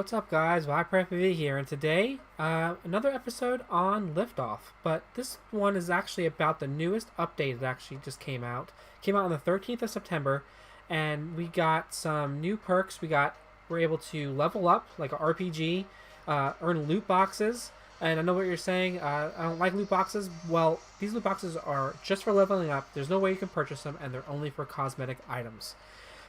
What's up, guys? FPV here, and today, another episode on Liftoff. But this one is actually about the newest update that actually just came out. Came out on the 13th of September, and we got some new perks. We're able to level up like a RPG, earn loot boxes. And I know what you're saying. I don't like loot boxes. Well, these loot boxes are just for leveling up. There's no way you can purchase them, and they're only for cosmetic items.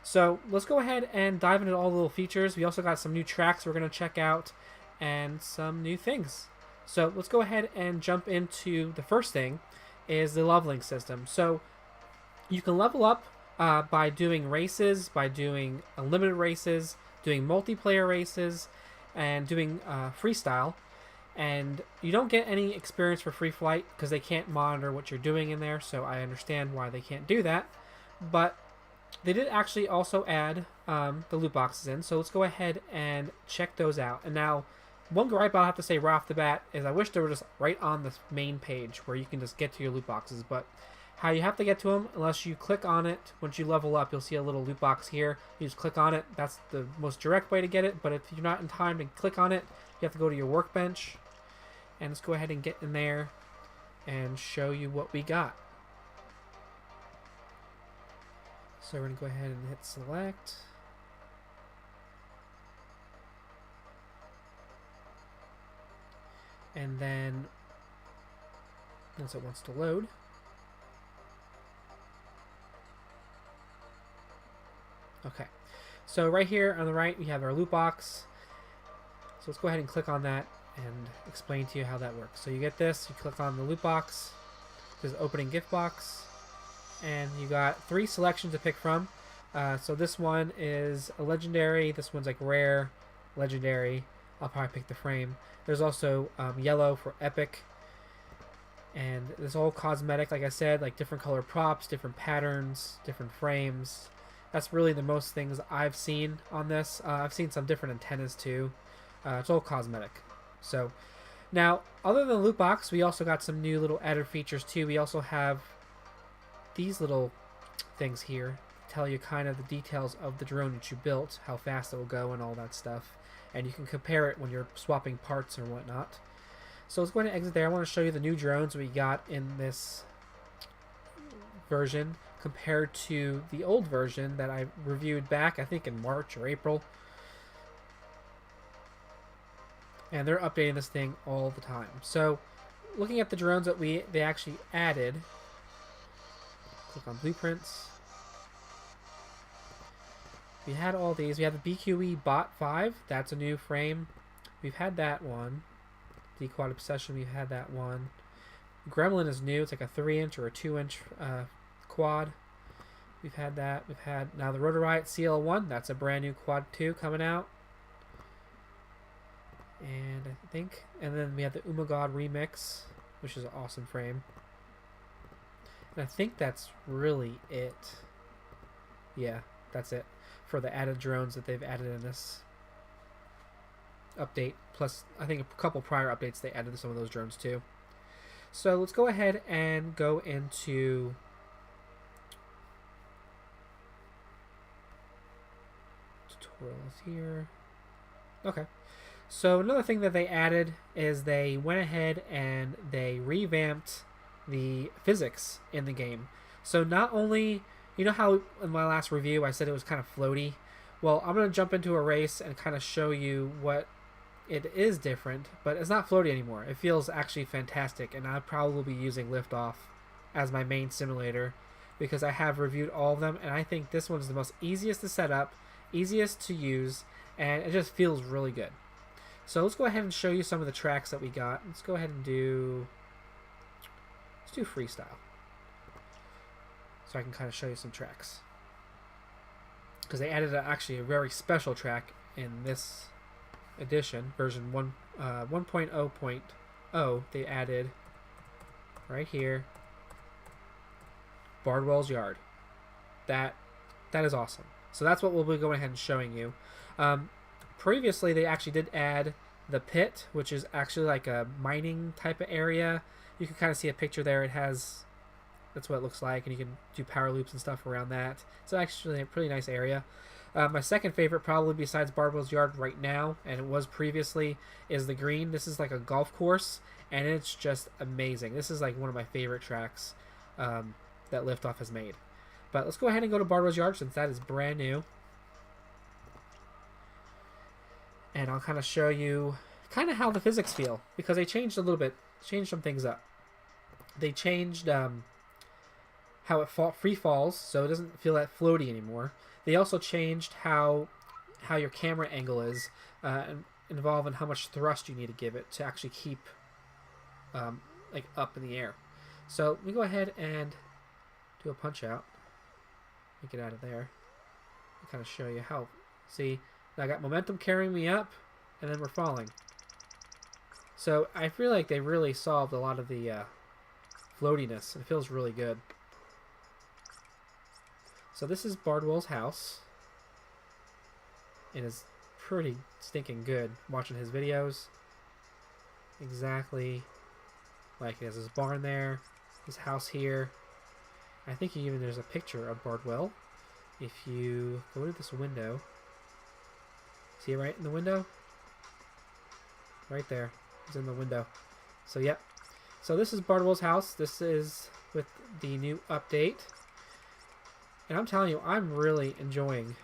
So let's go ahead and dive into all the little features. We also got some new tracks we're going to check out and some new things. So let's go ahead and jump into the first thing is the leveling system. So you can level up by doing races, by doing unlimited races, doing multiplayer races, and doing freestyle. And you don't get any experience for free flight because they can't monitor what you're doing in there, so I understand why they can't do that. But they did actually also add the loot boxes in, so let's go ahead and check those out. And now, one gripe I'll have to say right off the bat is I wish they were just right on the main page where you can just get to your loot boxes. But how you have to get to them, unless you click on it, once you level up, you'll see a little loot box here. You just click on it. That's the most direct way to get it, but if you're not in time to click on it, you have to go to your workbench. And let's go ahead and get in there and show you what we got. So we're going to go ahead and hit select. And then, once it wants to load, okay. So right here on the right, we have our loot box. So let's go ahead and click on that and explain to you how that works. So you get this, you click on the loot box, there's opening gift box, and you got 3 selections to pick from. So this one is a legendary, this one's like rare, legendary. I'll probably pick the frame. There's also yellow for epic, and it's all cosmetic, like I said, like different color props, different patterns, different frames. That's really the most things I've seen on this. I've seen some different antennas too. It's all cosmetic. So now, other than the loot box, we also got some new little added features too. We also have these little things here tell you kind of the details of the drone that you built, how fast it will go and all that stuff, and you can compare it when you're swapping parts or whatnot. So let's go ahead and exit there. I want to show you the new drones we got in this version compared to the old version that I reviewed back, I think in March or April. And they're updating this thing all the time. So looking at the drones that they actually added, click on blueprints. We had all these. We have the BQE Bot 5. That's a new frame. We've had that one. The Quad Obsession, we've had that one. Gremlin is new. It's like a 3-inch or a 2-inch quad. We've had that. We've had now the Rotor Riot CL1. That's a brand new Quad 2 coming out. And then we have the Umagod Remix, which is an awesome frame. And I think that's really it. Yeah, that's it for the added drones that they've added in this update. Plus, I think a couple prior updates they added some of those drones too. So let's go ahead and go into tutorials here. Okay. So another thing that they added is they went ahead and they revamped the physics in the game. So not only, you know how in my last review I said it was kind of floaty? Well, I'm going to jump into a race and kind of show you what it is different, but it's not floaty anymore. It feels actually fantastic, and I'll probably be using Liftoff as my main simulator because I have reviewed all of them, and I think this one's the most easiest to set up, easiest to use, and it just feels really good. So let's go ahead and show you some of the tracks that we got. Let's go ahead and let's do freestyle. So I can kind of show you some tracks. Because they added actually a very special track in this edition, version 1.0.0. They added right here, Bardwell's Yard. That is awesome. So that's what we'll be going ahead and showing you. Previously, they actually did add the pit, which is actually like a mining type of area. You can kind of see a picture there. That's what it looks like, and you can do power loops and stuff around that. It's actually a pretty nice area. My second favorite, probably besides Bardwell's Yard right now, and it was previously, is the green. This is like a golf course, and it's just amazing. This is like one of my favorite tracks that Liftoff has made. But let's go ahead and go to Bardwell's Yard since that is brand new. And I'll kind of show you kind of how the physics feel, because they changed a little bit, changed some things up. They changed how it free falls, so it doesn't feel that floaty anymore. They also changed how your camera angle is involving how much thrust you need to give it to actually keep like up in the air. So we go ahead and do a punch out. Get out of there. I'll kind of show you how. See, I got momentum carrying me up, and then we're falling. So I feel like they really solved a lot of the floatiness. It feels really good. So this is Bardwell's house. It is pretty stinking good. Watching his videos. Exactly like he has his barn there, his house here. I think even there's a picture of Bardwell. If you go to this window, see it right in the window? Right there. He's in the window. So, yep. So this is Bardwell's house. This is with the new update. And I'm telling you, I'm really enjoying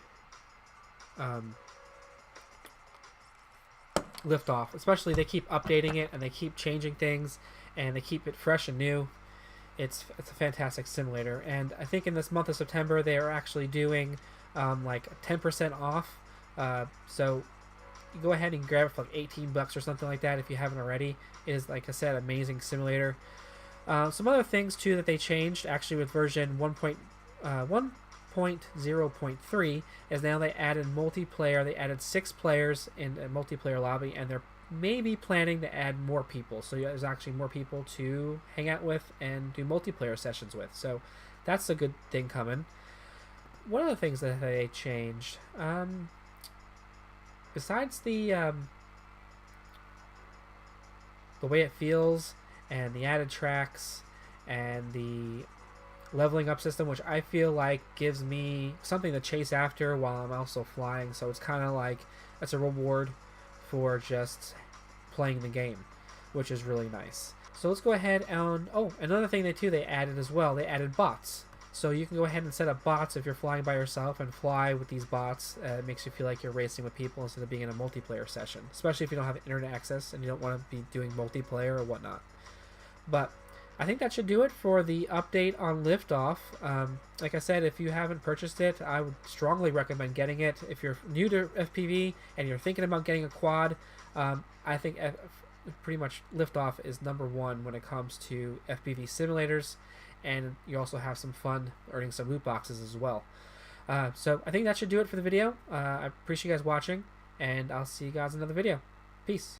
Liftoff. Especially they keep updating it and they keep changing things and they keep it fresh and new. It's a fantastic simulator, and I think in this month of September they are actually doing like 10% off. So you go ahead and grab it for like $18 or something like that if you haven't already. It is, like I said, amazing simulator. Some other things too that they changed actually with version 1.0.3 is now they added multiplayer. They added 6 players in a multiplayer lobby, and they're maybe planning to add more people, so there's actually more people to hang out with and do multiplayer sessions with. So that's a good thing coming. One of the things that they changed, besides the way it feels and the added tracks and the leveling up system, which I feel like gives me something to chase after while I'm also flying, so it's kind of like it's a reward for just playing the game, which is really nice. So let's go ahead and another thing they added as well, they added bots. So you can go ahead and set up bots if you're flying by yourself and fly with these bots. It makes you feel like you're racing with people instead of being in a multiplayer session, especially if you don't have internet access and you don't want to be doing multiplayer or whatnot. But I think that should do it for the update on Liftoff. Like I said, if you haven't purchased it, I would strongly recommend getting it. If you're new to FPV and you're thinking about getting a quad, I think pretty much Liftoff is #1 when it comes to FPV simulators, and you also have some fun earning some loot boxes as well. So I think that should do it for the video. I appreciate you guys watching, and I'll see you guys in another video. Peace.